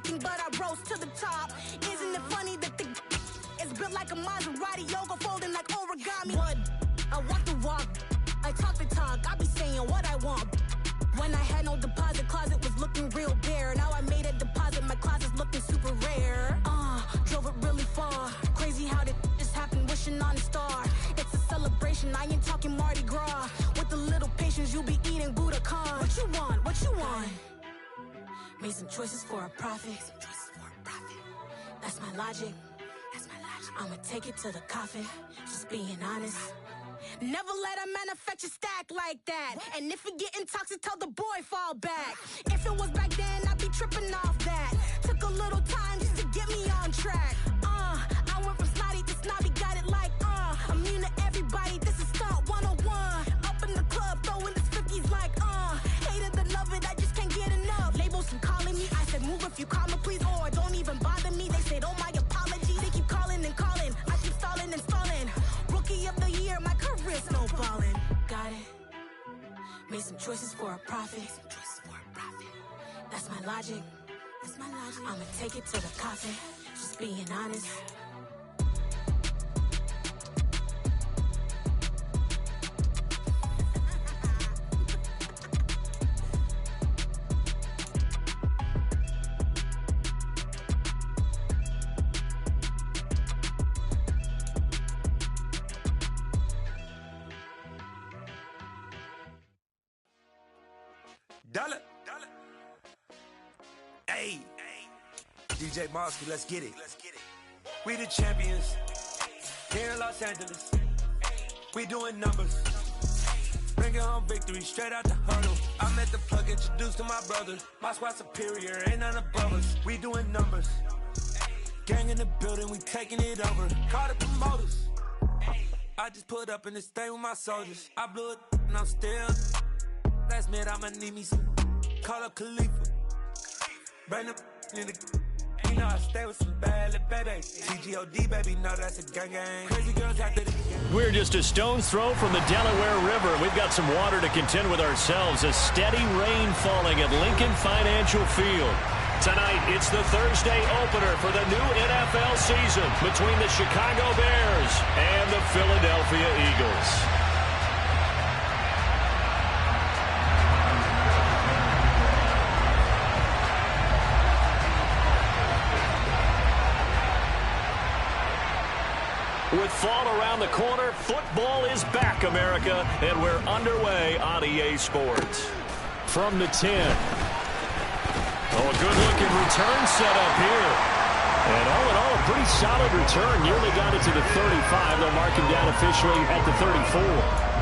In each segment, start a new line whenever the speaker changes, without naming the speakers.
anything, but I rose to the top. Isn't it funny that the is built like a Maserati, yoga folding like origami? What? I walk the walk, I talk the talk, I be saying what I want. When I had no deposit, closet was looking real bare. Now I made a deposit, my closet's looking super rare. Drove it really far. Crazy how did this happen, wishing on a star. It's a celebration, I ain't talking Mardi Gras. With a little patience, you'll be eating Budokan. What you want? What you want? Made some choices for a profit. That's my logic. I'ma take it to the coffin. Just being honest. Never let a manufacture stack like that. And if it getting toxic, tell the boy fall back. If it was back then, I'd be tripping off that. Took a little time just to get me on track. I went from snotty to snobby, got it like immune to everybody, this is stunt 101. Up in the club, throwing this 50s like hate it, love it, I just can't get enough. Labels keep calling me, I said move if you call me please, or don't even bother me. They said oh my apologies, they keep calling and calling, I keep stalling and stalling. Rookie of the year, my career snowballing. Got it. Made some choices for a profit. That's my logic. I'ma take it to the coffin. Just being honest.
Dollar. Hey. DJ Mosky, let's get it. We the champions. Here in Los Angeles. We doing numbers. Bringing home victory straight out the huddle. I'm at the plug, introduced to my brother. My squad superior, ain't none above us. We doing numbers. Gang in the building, we taking it over. Call the promoters. I just put up in this thing with my soldiers. I blew it and I'm still. Last minute I'ma need me some. Call up Khalifa. Bring them in the. You know I stay with some bad little babies. TGOD baby, no that's a gang gang. Crazy girls out there.
We're just a stone's throw from the Delaware River. We've got some water to contend with ourselves. A steady rain falling at Lincoln Financial Field. Tonight, it's the Thursday opener for the new NFL season between the Chicago Bears and the Philadelphia Eagles. With fall around the corner, football is back, America, and we're underway on EA Sports. From the 10. Oh, a good-looking return set up here. And all in all, a pretty solid return. Nearly got it to the 35. They'll mark him down officially at the 34.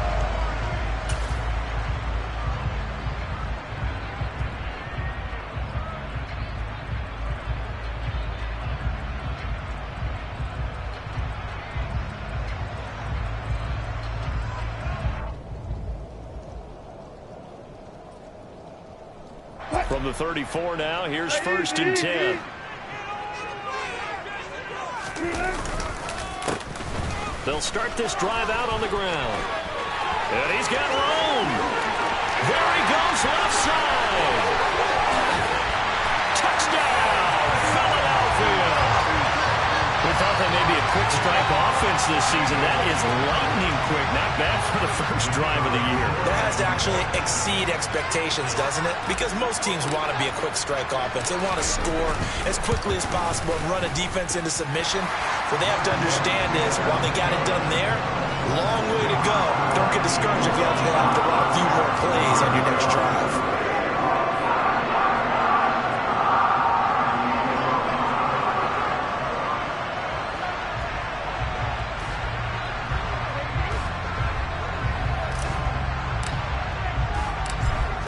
From the 34 now, here's 1st and 10. They'll start this drive out on the ground. And he's got room. There he goes, left side. Touchdown, Philadelphia. We thought that may be a quick strike offense this season. That is lightning quick. Not bad for the first drive of the year.
That has to actually exceed expectations, doesn't it? Because most teams want to be a quick strike offense. They want to score as quickly as possible and run a defense into submission. What they have to understand is, while they got it done there, long way to go. Don't get discouraged if you have to run a few more plays on your next drive.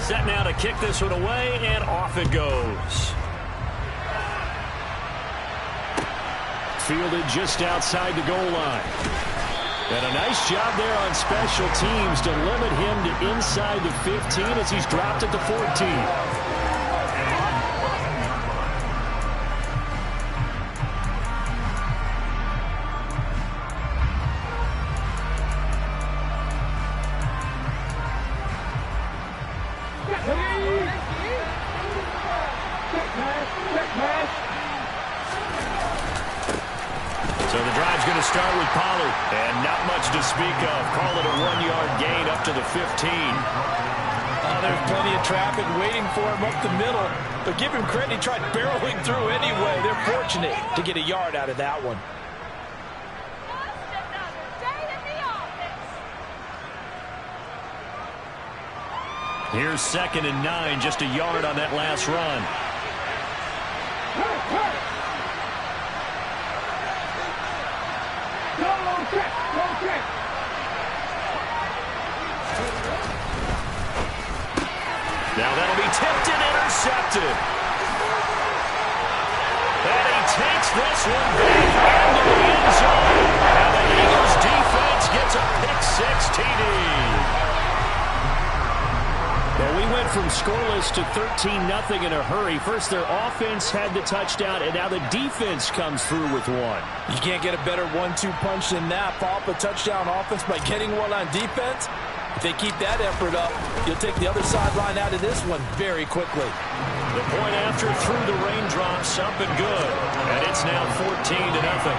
Set now to kick this one away, and off it goes. Fielded just outside the goal line. And a nice job there on special teams to limit him to inside the 15 as he's dropped at the 14. to start with Pollard. And not much to speak of. Call it a 1-yard gain up to the 15.
There's plenty of traffic waiting for him up the middle. But give him credit, he tried barreling through anyway. They're fortunate to get a yard out of that one.
Here's 2nd and 9, just a yard on that last run. Now that'll be tipped and intercepted. And he takes this one back into the end zone. And the Eagles defense gets a pick-6 TD. Well, we went from scoreless to 13-0 in a hurry. First, their offense had the touchdown, and now the defense comes through with one.
You can't get a better 1-2 punch than that. Follow up a touchdown offense by getting one on defense. If they keep that effort up, you'll take the other sideline out of this one very quickly.
The point after through the raindrops, up and good. And it's now 14-0.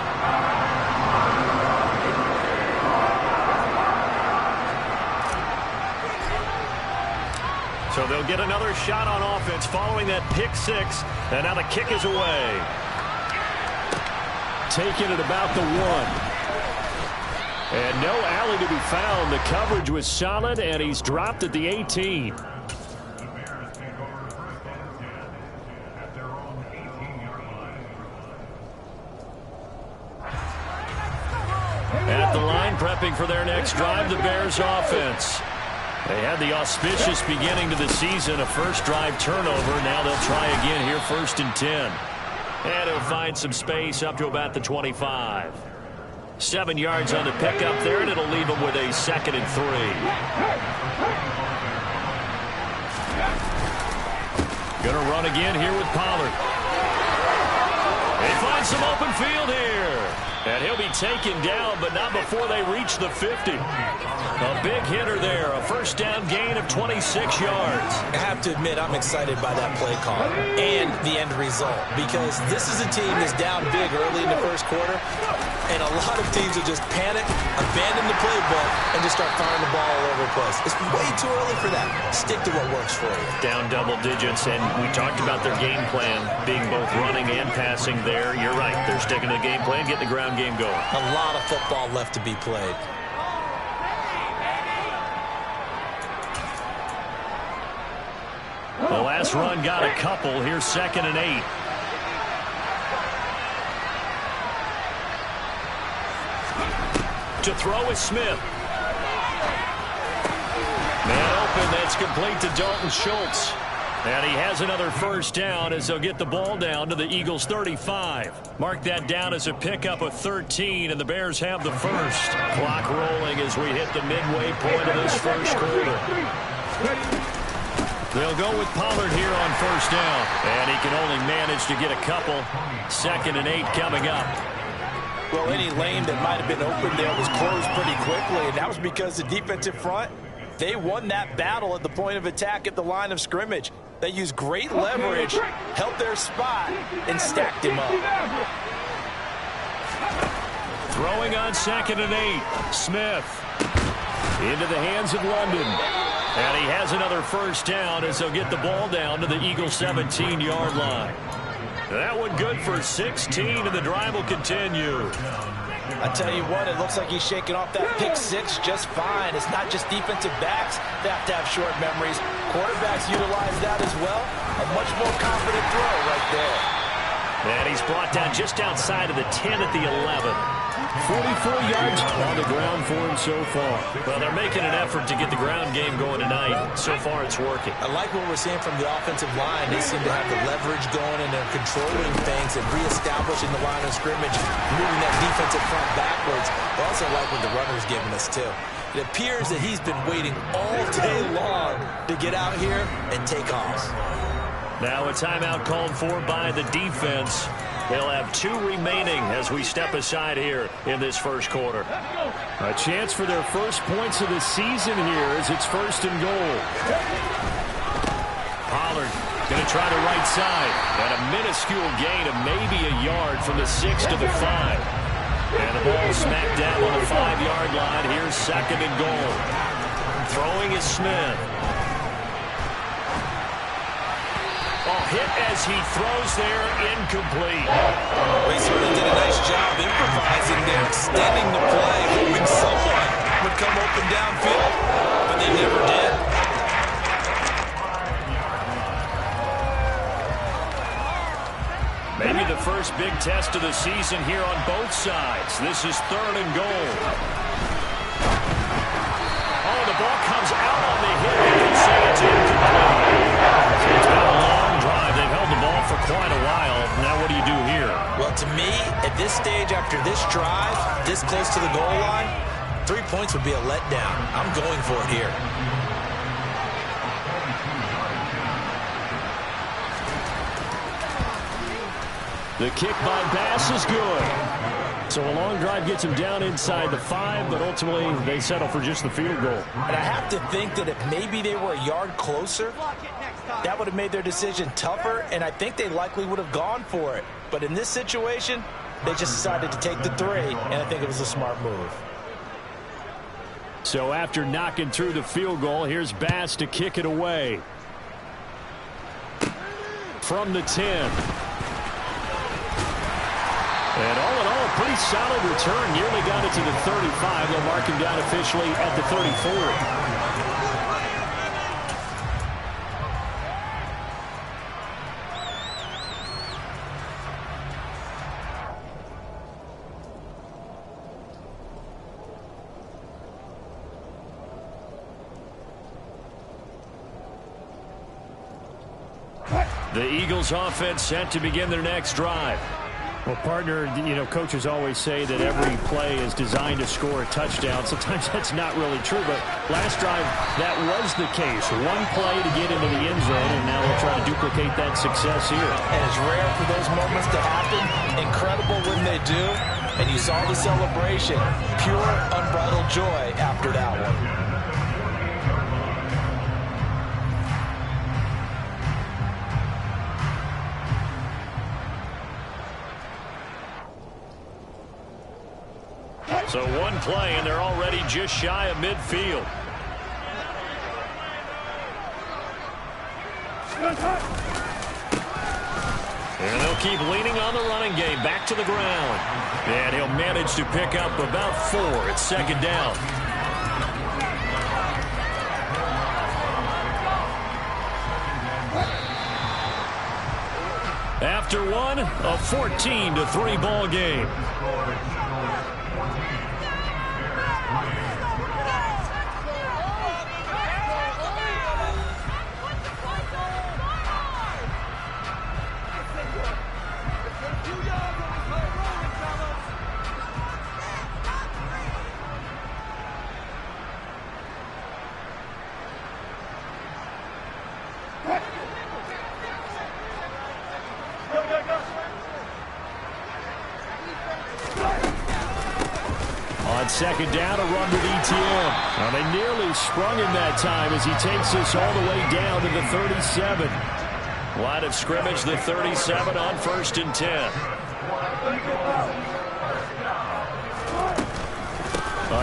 So they'll get another shot on offense following that pick-6. And now the kick is away. Taken at about the 1. And no alley to be found. The coverage was solid, and he's dropped at the 18. At the line, prepping for their next drive, the Bears offense. They had the auspicious beginning to the season, a first drive turnover. Now they'll try again here, 1st and 10. And he'll find some space up to about the 25. 7 yards on the pickup there, and it'll leave them with a 2nd and 3. Gonna run again here with Pollard. They find some open field here. And he'll be taken down, but not before they reach the 50. A big hitter there, a first down gain of 26 yards.
I have to admit, I'm excited by that play call and the end result, because this is a team that's down big early in the first quarter, and a lot of teams will just panic, abandon the playbook, and just start firing the ball all over the place. It's way too early for that. Stick to what works for you.
Down double digits, and we talked about their game plan being both running and passing there. You're right. They're sticking to the game plan, getting the ground game going.
A lot of football left to be played.
The last run got a couple. Here's 2nd and 8. To throw is Smith. Man open, that's complete to Dalton Schultz. And he has another first down as they'll get the ball down to the Eagles' 35. Mark that down as a pickup of 13, and the Bears have the first. Clock rolling as we hit the midway point of this first quarter. They'll go with Pollard here on first down. And he can only manage to get a couple. 2nd and 8 coming up.
Well, any lane that might have been open there was closed pretty quickly, and that was because the defensive front, they won that battle at the point of attack at the line of scrimmage. They used great leverage, held their spot, and stacked him up.
Throwing on 2nd and 8. Smith into the hands of London. And he has another first down as they'll get the ball down to the Eagles' 17-yard line. That one good for 16, and the drive will continue.
I tell you what, it looks like he's shaking off that pick-6 just fine. It's not just defensive backs that have to have short memories. Quarterbacks utilize that as well. A much more confident throw right there.
And he's brought down just outside of the 10 at the 11. 44 yards on the ground for him so far. Well, they're making an effort to get the ground game going tonight. So far, it's working.
I like what we're seeing from the offensive line. They seem to have the leverage going, and they're controlling things and reestablishing the line of scrimmage, moving that defensive front backwards. I also like what the runner's giving us, too. It appears that he's been waiting all day long to get out here and take off.
Now a timeout called for by the defense. They'll have 2 remaining as we step aside here in this first quarter. A chance for their first points of the season here as it's 1st and goal. Pollard going to try the right side. And a minuscule gain of maybe a yard from the 6 to the 5. And the ball smacked down on the 5-yard line. Here's 2nd and goal. Throwing is Smith. Hit as he throws there, incomplete.
He sort of did a nice job improvising there, extending the play, hoping someone would come open downfield, but they never did.
Maybe the first big test of the season here on both sides. This is 3rd and goal. Oh, the ball comes out on the hit. You can say it's incomplete. It's been a long drive. They've held the ball for quite a while. Now what do you do here?
Well, to me, at this stage after this drive, this close to the goal line, 3 points would be a letdown. I'm going for it here.
The kick by Bass is good. So a long drive gets him down inside the 5, but ultimately they settle for just the field goal.
And I have to think that if maybe they were a yard closer, that would have made their decision tougher, and I think they likely would have gone for it. But in this situation, they just decided to take the 3, and I think it was a smart move.
So after knocking through the field goal, here's Bass to kick it away. From the 10. And all in all, a pretty solid return. Nearly got it to the 35. They'll mark him down officially at the 34. The Eagles offense set to begin their next drive.
Well, partner, you know, coaches always say that every play is designed to score a touchdown. Sometimes that's not really true, but last drive, that was the case. One play to get into the end zone, and now they'll try to duplicate that success here.
And it's rare for those moments to happen. Incredible when they do. And you saw the celebration. Pure, unbridled joy after that one.
So one play, and they're already just shy of midfield. And they'll keep leaning on the running game. Back to the ground. And he'll manage to pick up about 4. It's 2nd down. After one, a 14-3 ball game. On 2nd down, a run with ETN. Well, they nearly sprung him that time as he takes this all the way down to the 37. Line of scrimmage, the 37 on 1st and 10.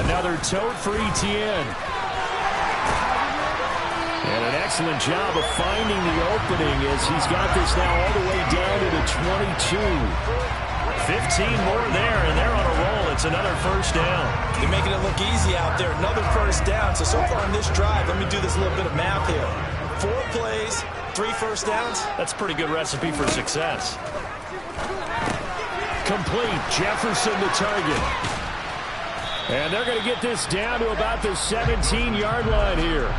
Another tote for ETN. And an excellent job of finding the opening as he's got this now all the way down to the 22. 15 more there, and they're on a roll. It's another 1st down.
They're making it look easy out there. Another 1st down. So far in this drive, let me do this little bit of math here. 4 plays, 3 1st downs.
That's a pretty good recipe for success. Complete. Jefferson the target. And they're going to get this down to about the 17-yard line here.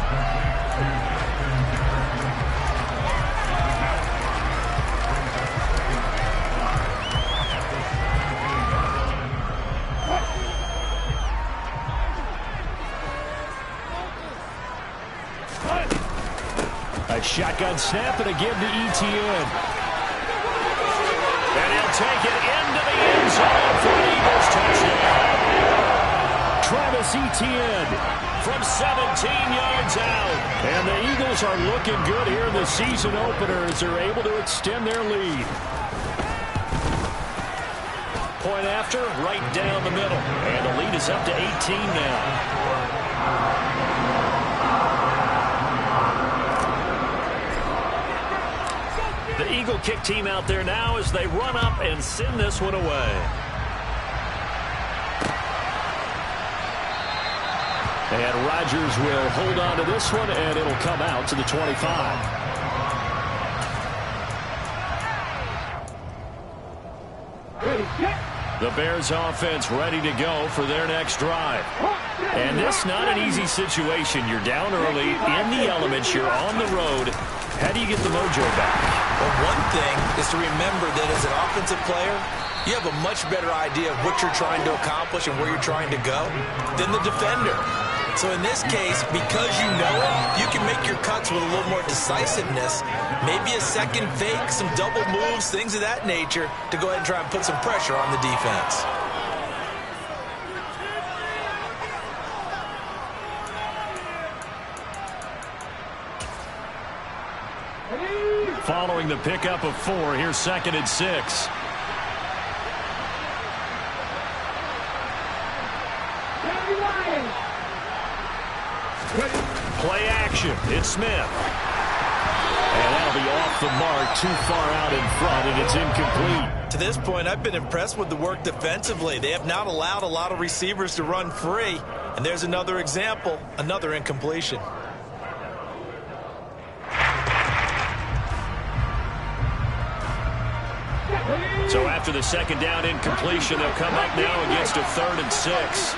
A shotgun snap and again to ETN. And he'll take it into the end zone for an Eagles touchdown. Travis Etienne from 17 yards out. And the Eagles are looking good here in the season opener as they're able to extend their lead. Point after, right down the middle. And the lead is up to 18 now. The Eagle kick team out there now as they run up and send this one away. And Rodgers will hold on to this one, and it'll come out to the 25. The Bears offense ready to go for their next drive. And this not an easy situation. You're down early, in the elements, you're on the road. How do you get the mojo back?
Well, one thing is to remember that as an offensive player, you have a much better idea of what you're trying to accomplish and where you're trying to go than the defender. So in this case, because you know it, you can make your cuts with a little more decisiveness, maybe a second fake, some double moves, things of that nature, to go ahead and try and put some pressure on the defense.
Following the pickup of 4, here's 2nd and 6. Play action. It's Smith. And that'll be off the mark, too far out in front, and it's incomplete.
To this point, I've been impressed with the work defensively. They have not allowed a lot of receivers to run free. And there's another example, another incompletion.
So after the second down incompletion, they'll come up now against a 3rd and 6.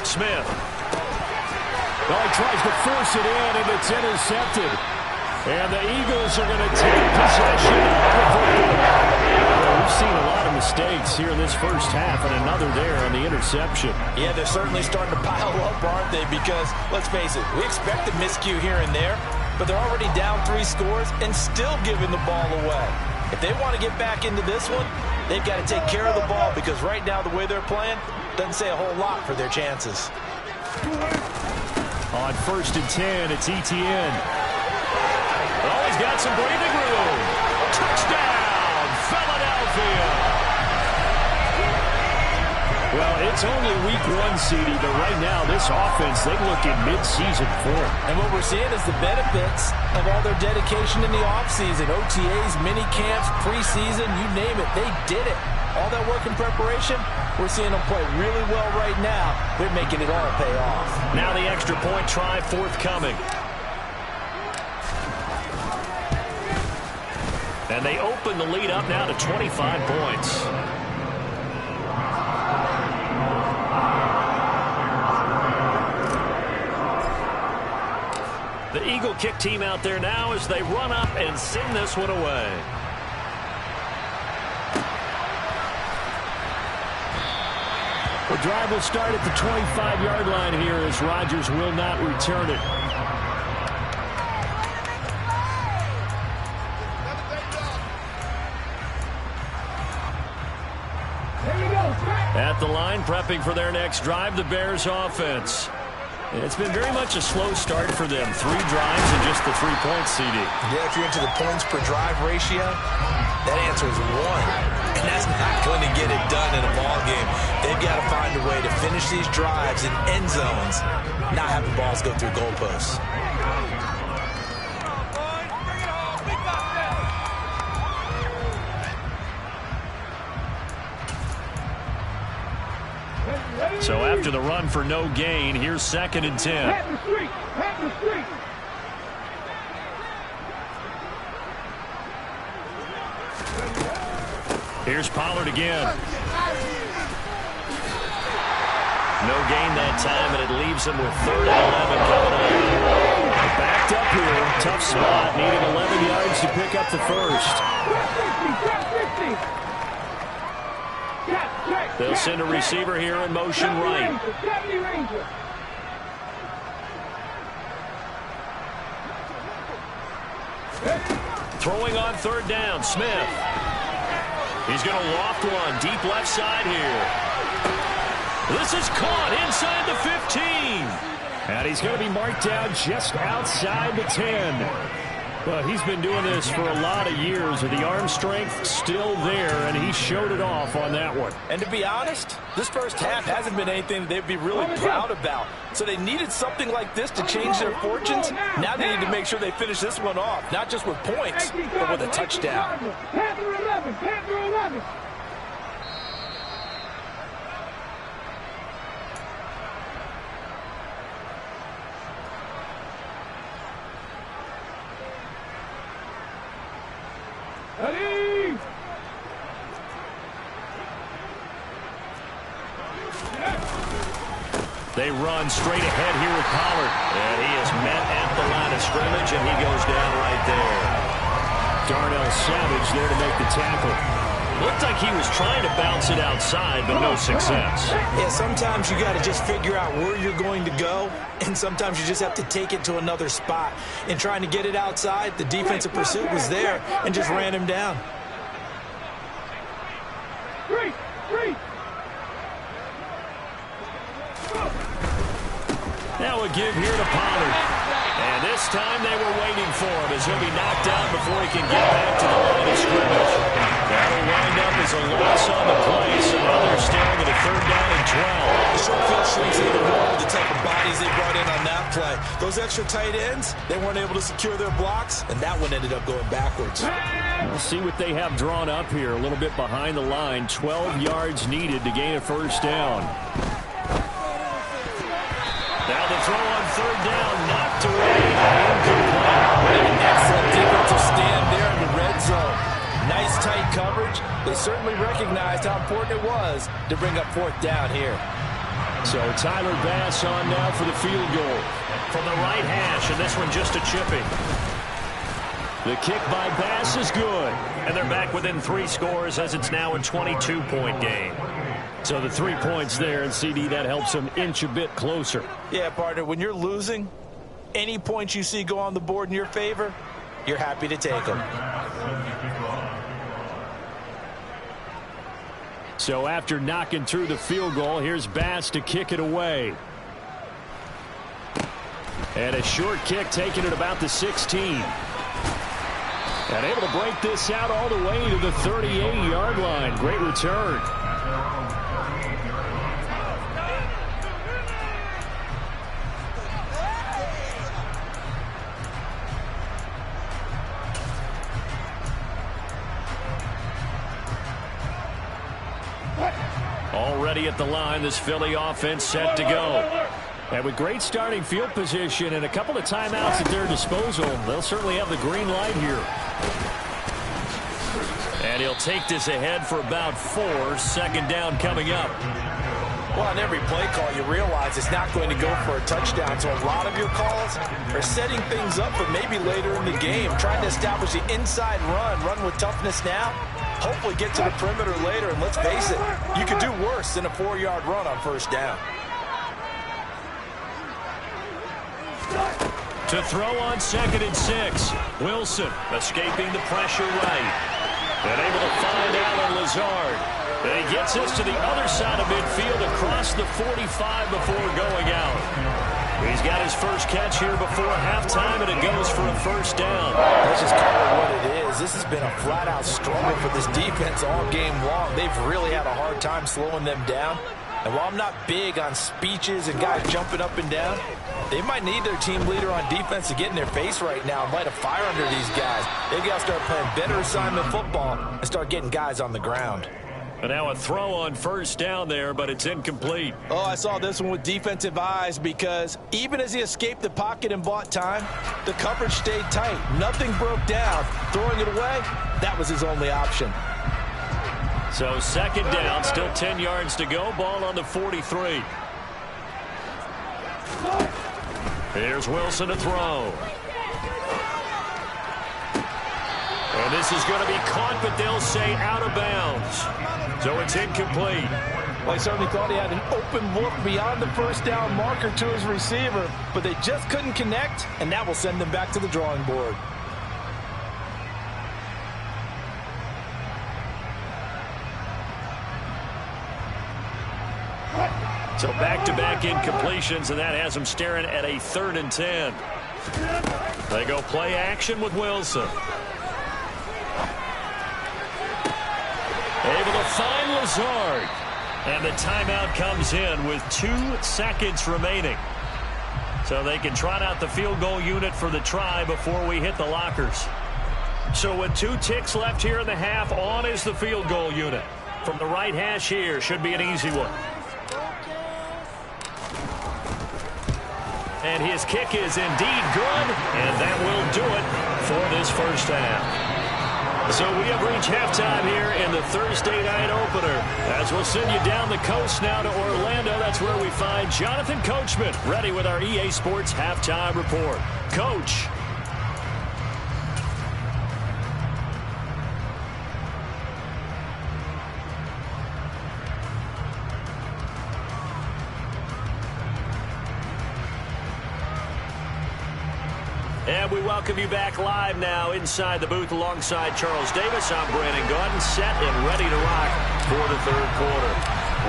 Smith.
Well, he tries to force it in, and it's intercepted. And the Eagles are going to take possession of the football. We've seen a lot of mistakes here in this first half, and another there on the interception.
Yeah, they're certainly starting to pile up, aren't they? Because, let's face it, we expect a miscue here and there, but they're already down 3 scores and still giving the ball away. If they want to get back into this one, they've got to take care of the ball, because right now the way they're playing doesn't say a whole lot for their chances.
On 1st and 10, it's Etienne.
Oh, he's got some breathing room. Touchdown, Philadelphia.
Well, it's only week 1, CD, but right now this offense, they look in mid-season form.
And what we're seeing is the benefits of all their dedication in the offseason. OTAs, mini camps, preseason, you name it, they did it. All that work in preparation, we're seeing them play really well right now. They're making it all pay off.
Now the extra point try forthcoming. And they open the lead up now to 25 points. The Eagle kick team out there now as they run up and send this one away.
The drive will start at the 25-yard line here as Rodgers will not return it.
At the line, prepping for their next drive, the Bears offense. It's been very much a slow start for them. 3 drives and just the 3 points, CD.
Yeah, if you're into the points per drive ratio, that answer is 1. And that's not going to get it done in a ball game. They've got to find a way to finish these drives in end zones, not having balls go through goalposts.
So after the run for no gain, here's 2nd and 10. Here's Pollard again. No gain that time, and it leaves him with 3rd and 11 coming up.
Backed up here. Tough spot. Needing 11 yards to pick up the first.
They'll send a receiver here in motion right. Throwing on 3rd down, Smith. He's going to loft one deep left side here. This is caught inside the 15.
And he's going to be marked down just outside the 10. Well, he's been doing this for a lot of years. The arm strength still there, and he showed it off on that one.
And to be honest, this first half hasn't been anything they'd be really proud about. So they needed something like this to change their fortunes. Now they need to make sure they finish this one off, not just with points, but with a touchdown.
Panther 11, Panther 11. Ready?
They run straight ahead here with Pollard. And he is met at the line of scrimmage, and he goes down right there.
Darnell Savage there to make the tackle.
Looked like he was trying to bounce it outside, but no success.
Yeah, sometimes you got to just figure out where you're going to go, and sometimes you just have to take it to another spot. In trying to get it outside, the defensive pursuit was there and just ran him down.
Three.
Now a give here to Pollard. And this time they were waiting for him as he'll be knocked out before he can get back to the line of scrimmage. That'll wind up as a loss on the play, so now they're staring at a 3rd down and 12.
The short field shrinks even more with the type of bodies they brought in on that play. Those extra tight ends, they weren't able to secure their blocks, and that one ended up going backwards.
We'll see what they have drawn up here. A little bit behind the line. 12 yards needed to gain a 1st down.
Now the throw on 3rd down, knocked away, incomplete.
An excellent defensive stand there in the red zone. Nice tight coverage. They certainly recognized how important it was to bring up 4th down here.
So Tyler Bass on now for the field goal.
From the right hash, and this one just a chipping.
The kick by Bass is good.
And they're back within 3 scores as it's now a 22-point game.
So the 3 points there, and CD, that helps them inch a bit closer.
Yeah, partner, when you're losing, any points you see go on the board in your favor, you're happy to take them.
So after knocking through the field goal, here's Bass to kick it away. And a short kick taken at about the 16. And able to break this out all the way to the 38-yard line. Great return.
Already at the line, this Philly offense set to go.
And with great starting field position and a couple of timeouts at their disposal, they'll certainly have the green light here.
And he'll take this ahead for about 4. 2nd down coming up.
Well, on every play call, you realize it's not going to go for a touchdown. So a lot of your calls are setting things up for maybe later in the game, trying to establish the inside run with toughness now. Hopefully get to the perimeter later, and let's face it, you could do worse than a 4-yard run on 1st down.
To throw on 2nd and 6. Wilson escaping the pressure right. And able to find Allen Lazard. And he gets this to the other side of midfield across the 45 before going out. He's got his first catch here before halftime, and it goes for a 1st down.
Let's just call it what it is. This has been a flat-out struggle for this defense all game long. They've really had a hard time slowing them down. And while I'm not big on speeches and guys jumping up and down, they might need their team leader on defense to get in their face right now and light a fire under these guys. They've got to start playing better assignment football and start getting guys on the ground.
And now a throw on 1st down there, but it's incomplete.
Oh, I saw this one with defensive eyes because even as he escaped the pocket and bought time, the coverage stayed tight. Nothing broke down. Throwing it away, that was his only option.
So 2nd down, still 10 yards to go. Ball on the 43. Here's Wilson to throw. And this is going to be caught, but they'll say out of bounds. So it's incomplete.
Well, he certainly thought he had an open look beyond the 1st down marker to his receiver, but they just couldn't connect, and that will send them back to the drawing board.
So back-to-back incompletions, and that has them staring at a 3rd and 10. They go play action with Wilson. Able to find Lazard. And the timeout comes in with 2 seconds remaining. So they can trot out the field goal unit for the try before we hit the lockers. So with 2 ticks left here in the half, on is the field goal unit. From the right hash here, should be an easy one. And his kick is indeed good, and that will do it for this first half. So we have reached halftime here in the Thursday night opener. As we'll send you down the coast now to Orlando, that's where we find Jonathan Coachman ready with our EA Sports halftime report. Coach. And we welcome you back live now inside the booth alongside Charles Davis. I'm Brandon Gaudin, set and ready to rock for the third quarter.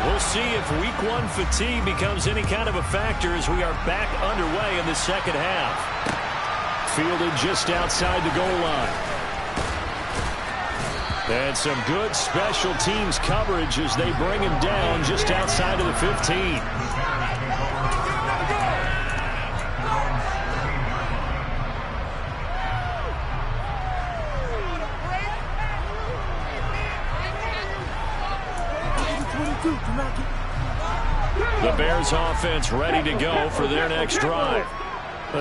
We'll see if week 1 fatigue becomes any kind of a factor as we are back underway in the second half. Fielded just outside the goal line. And some good special teams coverage as they bring him down just outside of the 15. The Bears offense ready to go for their next drive.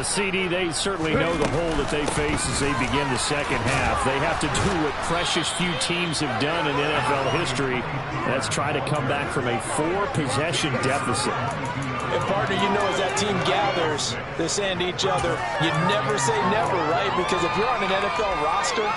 CD, they certainly know the hole that they face as they begin the second half. They have to do what precious few teams have done in NFL history. That's try to come back from a 4-possession deficit.
And partner, you know, as that team gathers, they're saying to each other, you never say never, right? Because if you're on an NFL roster,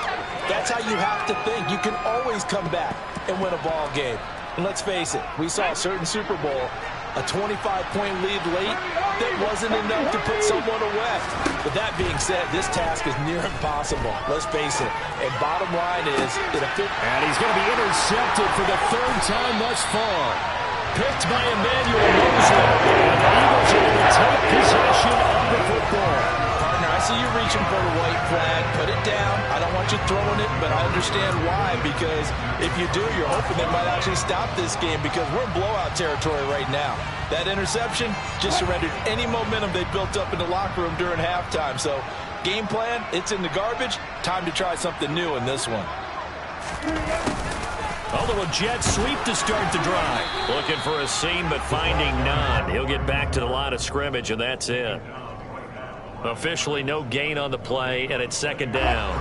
that's how you have to think. You can always come back and win a ball game. And let's face it, we saw a certain Super Bowl, a 25-point lead late that wasn't enough to put someone away. But that being said, this task is near impossible. Let's face it. And bottom line is,
and he's going to be intercepted for the 3rd time thus far. Picked by Emmanuel Mosley. And the Eagles are going to take possession of the football.
Partner, I see you reaching for the white flag. Put it down. I don't want you throwing it, but I understand why. Because if you do, you're hoping they might actually stop this game because we're in blowout territory right now. That interception just surrendered any momentum they built up in the locker room during halftime. So game plan, it's in the garbage. Time to try something new in this one.
A little jet sweep to start the drive. Looking for a seam, but finding none. He'll get back to the line of scrimmage, and that's it. Officially no gain on the play, and it's second down.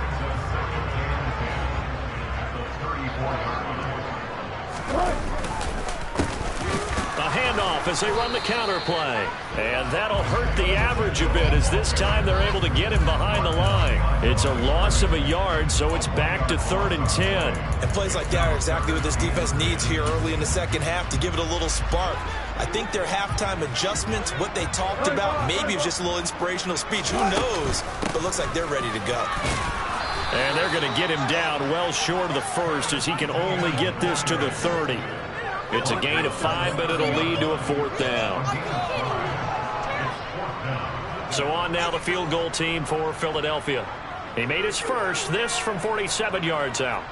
A handoff as they run the counter play. And that'll hurt the average a bit as this time they're able to get him behind the line. It's a loss of a yard, so it's back to 3rd and 10.
And plays like that are exactly what this defense needs here early in the second half to give it a little spark. I think their halftime adjustments, what they talked about, maybe it was just a little inspirational speech. Who knows? But looks like they're ready to go.
And they're going to get him down well short of the first as he can only get this to the 30. It's a gain of 5, but it'll lead to a 4th down. So on now the field goal team for Philadelphia. He made his first, this from 47 yards out.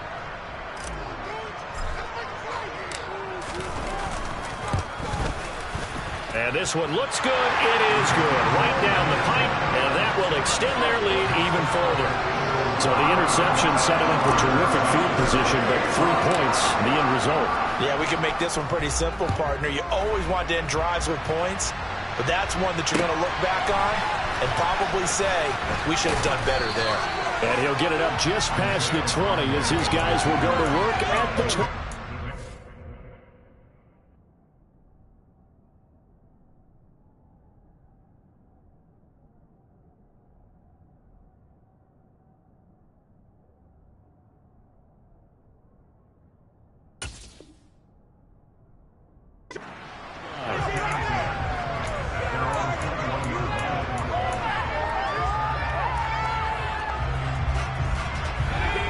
And this one looks good. It is good. Right down the pipe, and that will extend their lead even further. So the interception set him up a terrific field position, but 3 points, the end result.
Yeah, we can make this one pretty simple, partner. You always want to end drives with points, but that's one that you're going to look back on and probably say, we should have done better there.
And he'll get it up just past the 20 as his guys will go to work at the 20.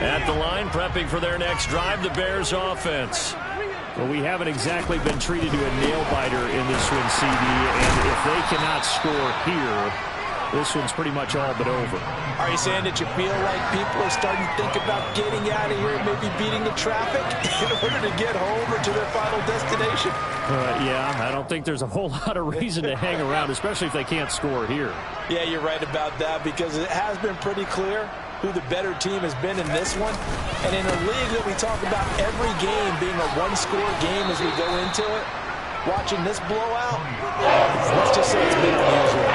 At the line, prepping for their next drive, the Bears offense.
Well, we haven't exactly been treated to a nail-biter in this one, CD, and if they cannot score here, this one's pretty much all but over.
Are you saying that you feel like people are starting to think about getting out of here and maybe beating the traffic in order to get home or to their final destination?
Yeah, I don't think there's a whole lot of reason to hang around, especially if they can't score here.
Yeah, you're right about that, because it has been pretty clear who the better team has been in this one. And in a league that we talk about every game being a one-score game as we go into it, watching this blowout, let's just say it's been unusual.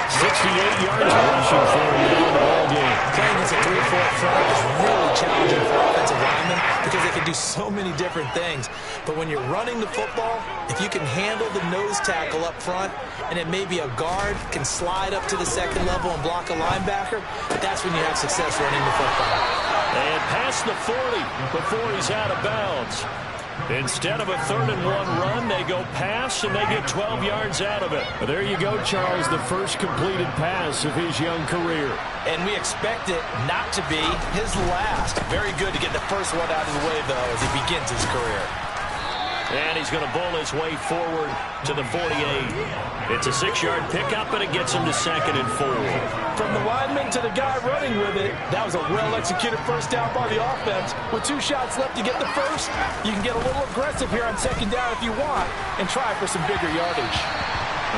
68 yards rushing for him in the ball game.
Playing against a 3-4 front is really challenging for offensive linemen because they can do so many different things. But when you're running the football, if you can handle the nose tackle up front, and then maybe a guard can slide up to the second level and block a linebacker, that's when you have success running the football.
And past the 40 before he's out of bounds. Instead of a 3rd-and-1 run, they go pass, and they get 12 yards out of it.
There you go, Charles, the first completed pass of his young career.
And we expect it not to be his last. Very good to get the first one out of the way, though, as he begins his career.
And he's going to bull his way forward to the 48. It's a 6-yard pickup, and it gets him to 2nd and 4.
From the lineman to the guy running with it, that was a well-executed first down by the offense. With 2 shots left to get the first, you can get a little aggressive here on 2nd down if you want and try for some bigger yardage.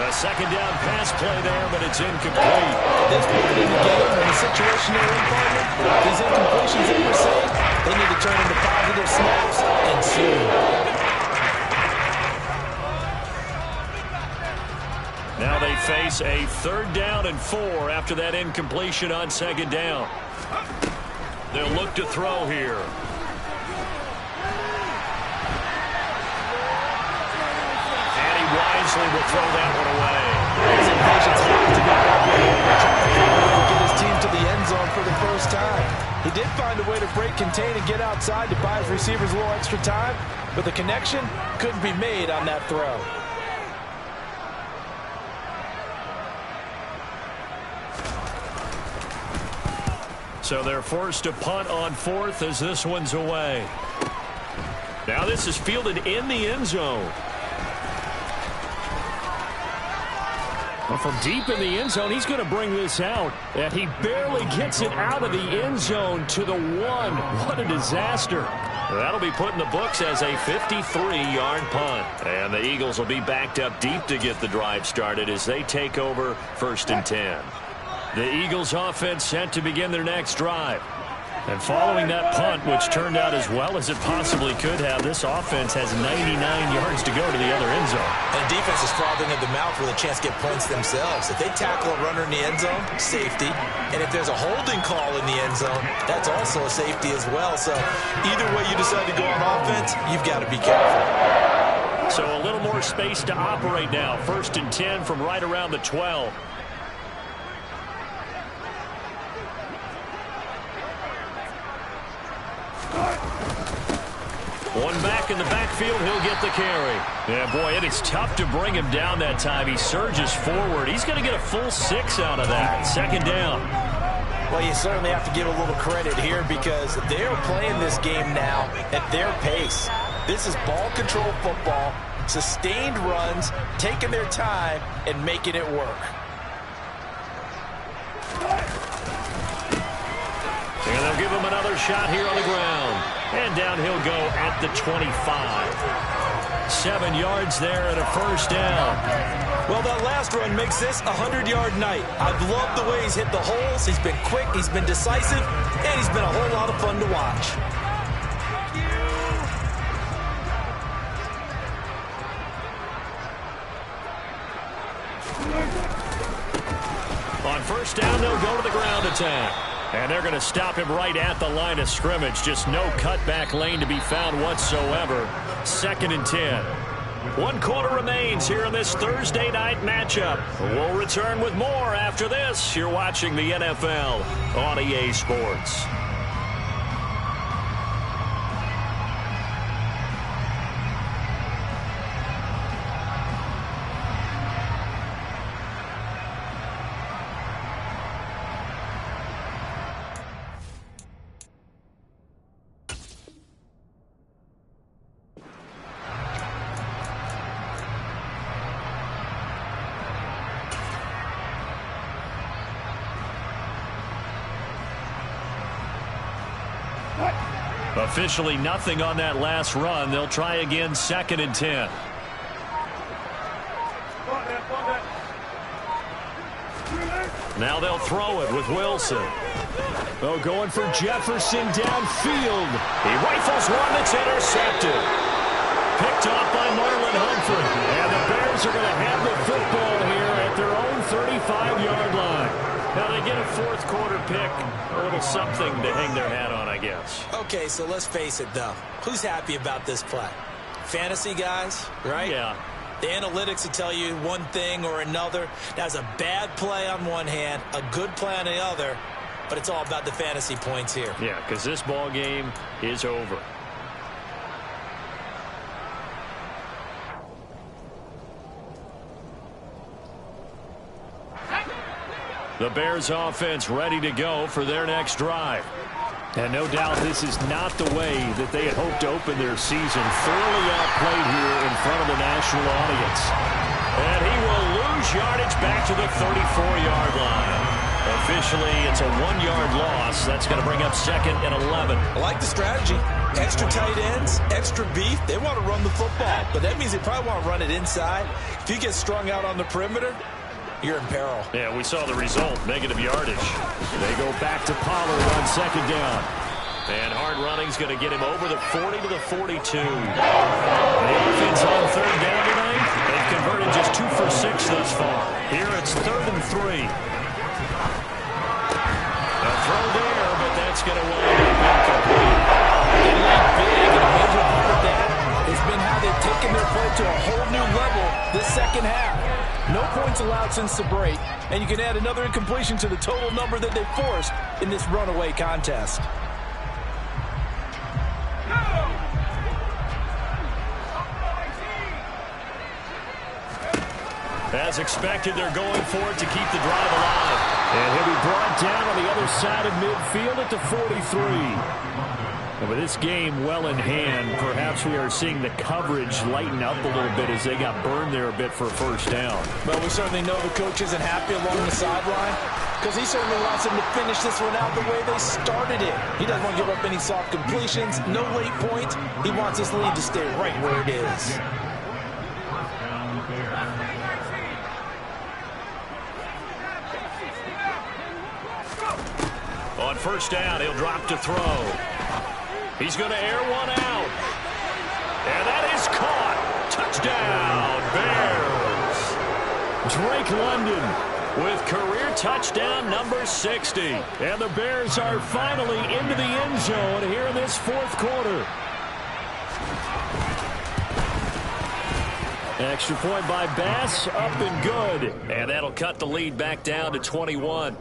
A 2nd down pass play there, but it's incomplete.
At this point in the game, in the situation they're in, partner, these incompletions that we're seeing, they need to turn into positive snaps, and soon.
Now they face a 3rd down and 4 after that incompletion on 2nd down. They'll look to throw here. And he wisely will throw that one away.
His impatience has to be back to get his team to the end zone for the first time. He did find a way to break, contain, and get outside to buy his receivers a little extra time, but the connection couldn't be made on that throw.
So they're forced to punt on 4th as this one's away. Now this is fielded in the end zone. Well, from deep in the end zone, he's going to bring this out. And he barely gets it out of the end zone to the 1. What a disaster. That'll be put in the books as a 53-yard punt. And the Eagles will be backed up deep to get the drive started as they take over 1st and 10. The Eagles offense set to begin their next drive. And following that punt, which turned out as well as it possibly could have, this offense has 99 yards to go to the other end zone.
And defense is frothing at the mouth with a chance to get points themselves. If they tackle a runner in the end zone, safety. And if there's a holding call in the end zone, that's also a safety as well. So either way you decide to go on offense, you've got to be careful.
So a little more space to operate now. 1st and 10 from right around the 12. One back in the backfield, he'll get the carry. Yeah, boy, it is tough to bring him down that time. He surges forward. He's going to get a full 6 out of that. 2nd down.
Well, you certainly have to give a little credit here because they're playing this game now at their pace. This is ball control football, sustained runs, taking their time, and making it work.
And they'll give him another shot here on the ground. And down he'll go at the 25. 7 yards there and a 1st down.
Well, that last run makes this a 100-yard night. I've loved the way he's hit the holes. He's been quick, he's been decisive, and he's been a whole lot of fun to watch.
On 1st down, they'll go to the ground attack. And they're going to stop him right at the line of scrimmage. Just no cutback lane to be found whatsoever. 2nd and 10. 1 quarter remains here in this Thursday night matchup. We'll return with more after this. You're watching the NFL on EA Sports. Officially nothing on that last run. They'll try again, 2nd and 10. Now they'll throw it with Wilson. Oh, going for Jefferson downfield. He rifles one that's intercepted. Picked off by Marlon Humphrey. And the Bears are going to have the football here at their own 35-yard line. Now they get a 4th quarter pick. A little something to hang their hat on, I guess.
Okay, so let's face it, though. Who's happy about this play? Fantasy guys, right?
Yeah.
The analytics will tell you one thing or another. That's a bad play on one hand, a good play on the other, but it's all about the fantasy points here.
Yeah, because this ball game is over. The Bears offense ready to go for their next drive. And no doubt this is not the way that they had hoped to open their season. Thoroughly outplayed here in front of the national audience. And he will lose yardage back to the 34-yard line. Officially, it's a 1-yard loss. That's going to bring up 2nd and 11.
I like the strategy. Extra tight ends, extra beef. They want to run the football, but that means they probably want to run it inside. If you get strung out on the perimeter, you're in peril.
Yeah, we saw the result, negative yardage. They go back to Pollard on 2nd down. And hard running's going to get him over the 40 to the 42. The offense on 3rd down tonight. They've converted just 2 for 6 thus far. Here it's 3rd and 3. A throw there, but that's going to wind up incomplete.
They lead big, and a major part of that has been how they've taken their play to a whole new level this second half. No points allowed since the break, and you can add another incompletion to the total number that they forced in this runaway contest.
As expected, they're going for it to keep the drive alive. And he'll be brought down on the other side of midfield at the 43. And with this game well in hand, perhaps we are seeing the coverage lighten up a little bit as they got burned there a bit for a 1st down.
Well, we certainly know the coach isn't happy along the sideline because he certainly wants them to finish this one out the way they started it. He doesn't want to give up any soft completions, no late points. He wants this lead to stay right where it is.
On 1st down, he'll drop to throw. He's going to air one out. And that is caught. Touchdown, Bears. Drake London with career touchdown number 60. And the Bears are finally into the end zone here in this 4th quarter. Extra point by Bass, up and good. And that'll cut the lead back down to 21.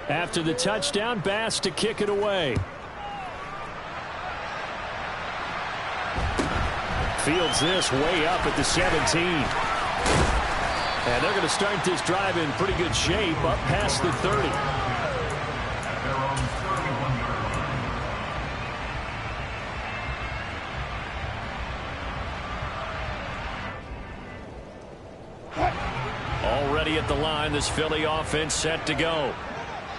After the touchdown, Bass to kick it away. Fields this way up at the 17. And they're going to start this drive in pretty good shape up past the 30. Already at the line, this Philly offense set to go.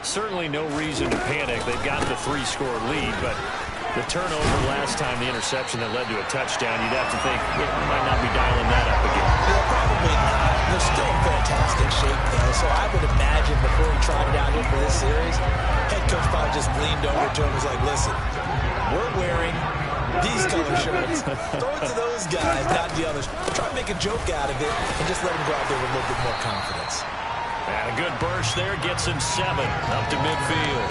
Certainly no reason to panic. They've got the 3-score lead, but the turnover last time, the interception that led to a touchdown, you'd have to think we might not be dialing that up again.
Yeah, probably not. They're still in fantastic shape, though, so I would imagine before he tried it out here for this series, head coach probably just leaned over to him and was like, listen, we're wearing these color shirts. Throw it to those guys, not the others. Try to make a joke out of it and just let him go out there with a little bit more confidence.
And a good burst there gets him 7 up to midfield.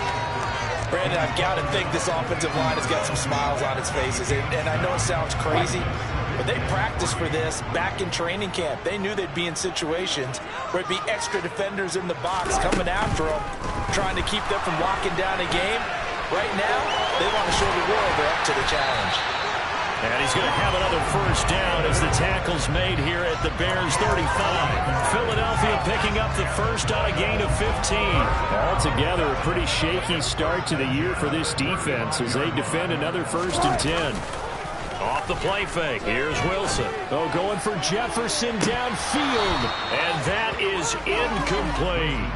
Brandon, I've got to think this offensive line has got some smiles on its faces. And I know it sounds crazy, but they practiced for this back in training camp. They knew they'd be in situations where it'd be extra defenders in the box coming after them, trying to keep them from locking down a game. Right now, they want to show the world they're up to the challenge.
And he's going to have another first down as the tackle's made here at the Bears 35. Philadelphia picking up the first on a gain of 15.
Altogether, a pretty shaky start to the year for this defense as they defend another 1st and 10.
Off the play fake, here's Wilson.
Oh, going for Jefferson downfield.
And that is incomplete.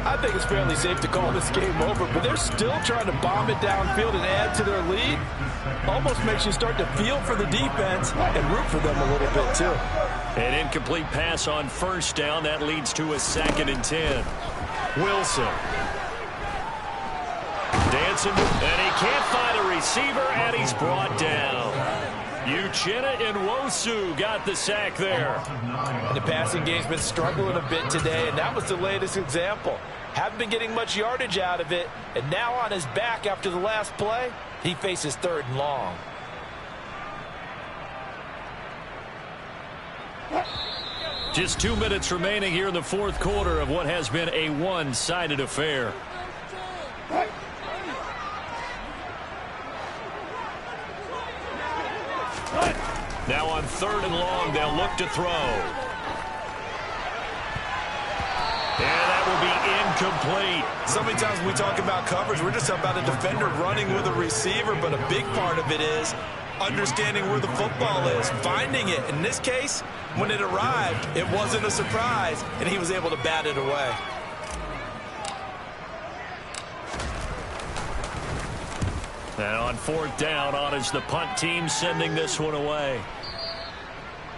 I think it's fairly safe to call this game over, but they're still trying to bomb it downfield and add to their lead. Almost makes you start to feel for the defense and root for them a little bit, too.
An incomplete pass on first down. That leads to a 2nd and 10. Wilson. Dancing, and he can't find a receiver, and he's brought down. Uchenna Nwosu got the sack there.
And the passing game's been struggling a bit today, and that was the latest example. Haven't been getting much yardage out of it, and now on his back after the last play, he faces 3rd and long.
Just 2 minutes remaining here in the 4th quarter of what has been a one-sided affair. Now on 3rd and long, they'll look to throw. And that will be incomplete.
So many times when we talk about coverage, we're just about a defender running with a receiver, but a big part of it is understanding where the football is, finding it. In this case, when it arrived, it wasn't a surprise, and he was able to bat it away.
And on 4th down, on is the punt team sending this one away.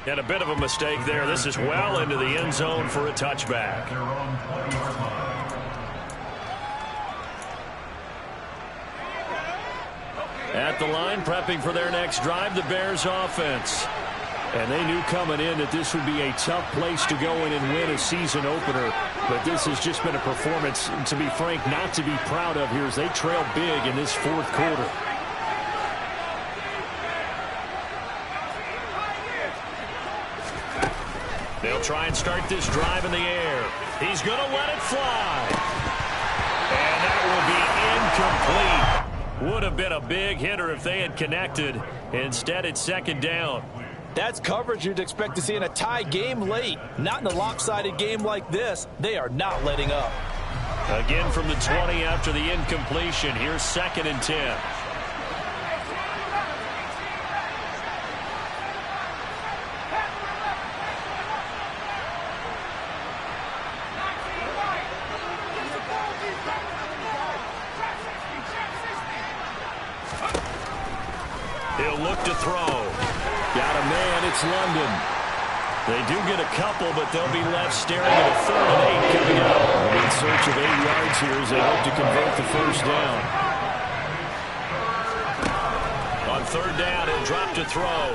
And a bit of a mistake there. This is well into the end zone for a touchback. At the line, prepping for their next drive, the Bears offense.
And they knew coming in that this would be a tough place to go in and win a season opener. But this has just been a performance, to be frank, not to be proud of here as they trail big in this 4th quarter.
They'll try and start this drive in the air. He's going to let it fly. And that will be incomplete. Would have been a big hitter if they had connected. Instead, it's 2nd down.
That's coverage you'd expect to see in a tie game late. Not in a lopsided game like this. They are not letting up.
Again from the 20 after the incompletion. Here's 2nd and 10. He'll look to throw.
Got a man, it's London.
They do get a couple, but they'll be left staring at a 3rd and 8 coming up.
In search of 8 yards here as they hope to convert the first down.
On 3rd down, he'll drop to throw.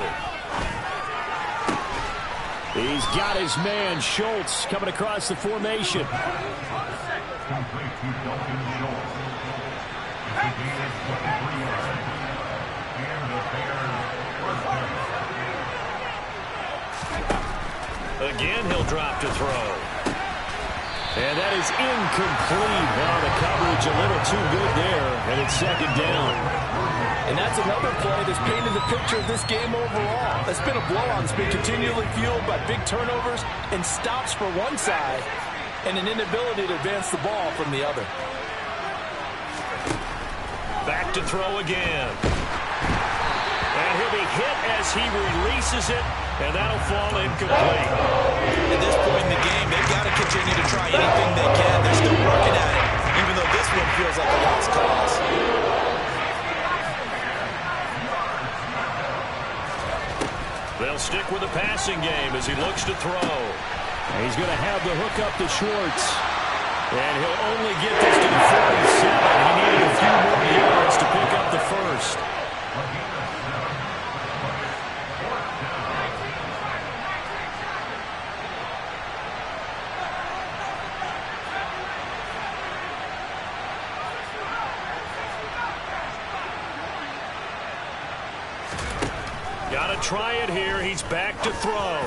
He's got his man, Schultz, coming across the formation.
Again, he'll drop to throw.
And that is incomplete. Now the coverage a little too good there, and it's 2nd down.
And that's another play that's painted the picture of this game overall. It's been a blowout that's been continually fueled by big turnovers and stops for one side and an inability to advance the ball from the other.
Back to throw again. And he'll be hit as he releases it, and that'll fall incomplete.
At this point in the game, they've got to continue to try anything they can. They're still working at it, even though this one feels like a lost cause.
They'll stick with the passing game as he looks to throw.
He's going to have the hook up to Schwartz. And he'll only get this to the 47. He needed a few more yards to pick up the first.
Got to try it here. He's back to throw.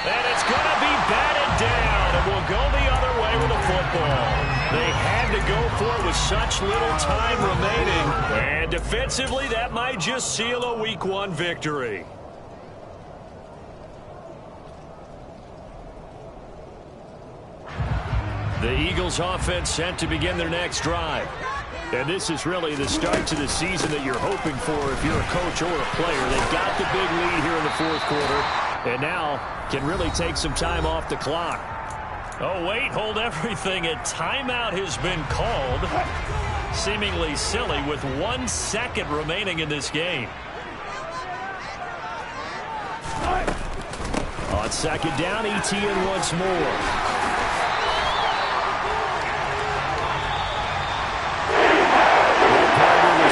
And it's going to be batted down, and we'll go the other way with the football. They had to go for it with such little time remaining. And defensively, that might just seal a Week 1 victory. The Eagles offense set to begin their next drive. And this is really the start to the season that you're hoping for if you're a coach or a player. They've got the big lead here in the fourth quarter and now can really take some time off the clock. Oh, wait, hold everything. A timeout has been called. Seemingly silly with 1 second remaining in this game. On second down, Etienne once more.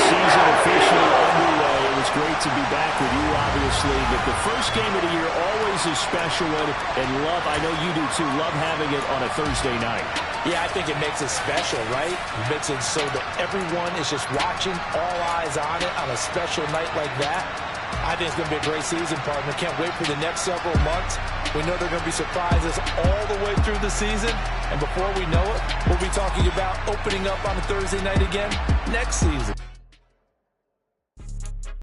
Season officially underway. It was great to be back with you, obviously, but the first game of the year always a special one, and I know you do too, love having it on a Thursday night.
Yeah, I think it makes it special, right? It makes it so that everyone is just watching, all eyes on it on a special night like that. I think it's going to be a great season, partner. Can't wait for the next several months. We know there are going to be surprises all the way through the season, and before we know it, we'll be talking about opening up on a Thursday night again next season.